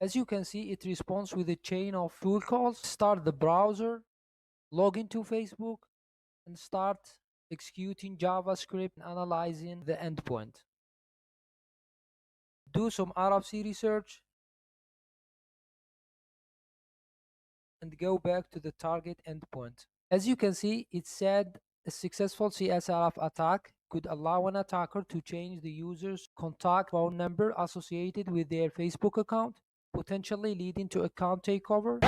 As you can see, it responds with a chain of tool calls. Start the browser, log into Facebook, and start executing JavaScript and analyzing the endpoint. Do some RFC research and go back to the target endpoint. As you can see, it said a successful CSRF attack could allow an attacker to change the user's contact phone number associated with their Facebook account, potentially leading to account takeover.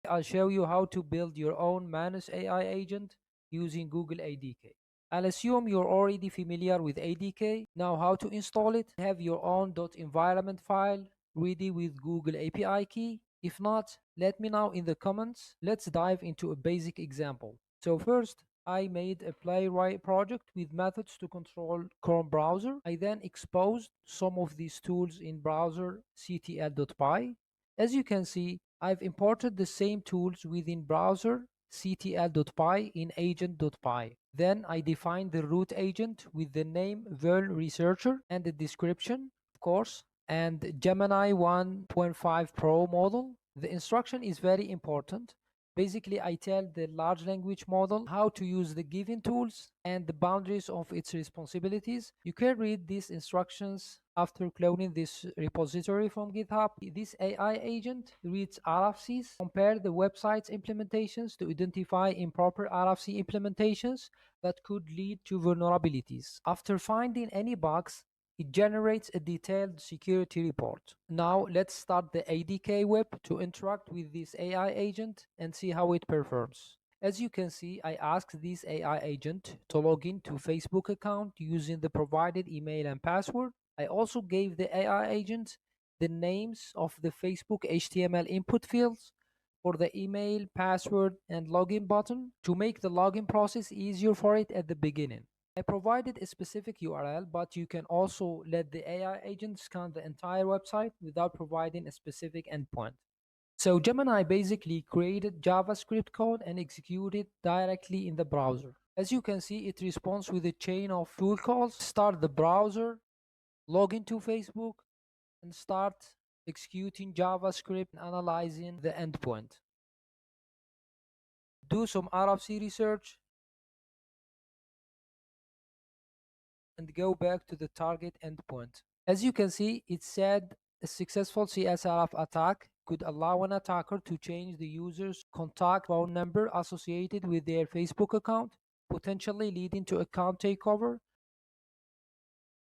I'll show you how to build your own Manus AI agent using Google ADK. I'll assume you're already familiar with ADK. Now how to install it? Have your own .environment file ready with Google API key. If not, let me know in the comments. Let's dive into a basic example. So first, I made a playwright project with methods to control Chrome browser. I then exposed some of these tools in browser ctl.py. As you can see, I've imported the same tools within browser ctl.py in agent.py. Then I defined the root agent with the name Vern Researcher and the description, of course, and Gemini 1.5 Pro model. The instruction is very important. Basically, I tell the large language model how to use the given tools and the boundaries of its responsibilities. You can read these instructions after cloning this repository from GitHub. This AI agent reads RFCs, compare the website's implementations to identify improper RFC implementations that could lead to vulnerabilities. After finding any bugs, it generates a detailed security report. Now let's start the ADK web to interact with this AI agent and see how it performs. As you can see, I asked this AI agent to log into Facebook account using the provided email and password. I also gave the AI agent the names of the Facebook HTML input fields for the email, password, and login button to make the login process easier for it at the beginning. I provided a specific URL, but you can also let the AI agent scan the entire website without providing a specific endpoint. So Gemini basically created JavaScript code and executed directly in the browser. As you can see, it responds with a chain of tool calls. Start the browser, log into Facebook, and start executing JavaScript and analyzing the endpoint. Do some RFC research and go back to the target endpoint. As you can see, it said a successful CSRF attack could allow an attacker to change the user's contact phone number associated with their Facebook account, potentially leading to account takeover.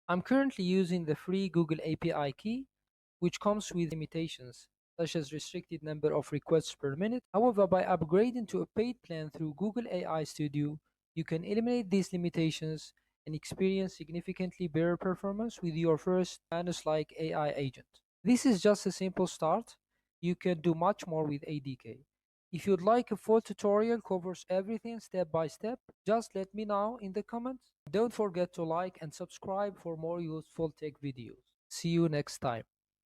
I'm currently using the free Google API key, which comes with limitations, such as restricted number of requests per minute. However, by upgrading to a paid plan through Google AI Studio, you can eliminate these limitations and experience significantly better performance with your first Manus-like AI agent. This is just a simple start. You can do much more with ADK. If you'd like a full tutorial covers everything step by step, just let me know in the comments. Don't forget to like and subscribe for more useful tech videos. See you next time.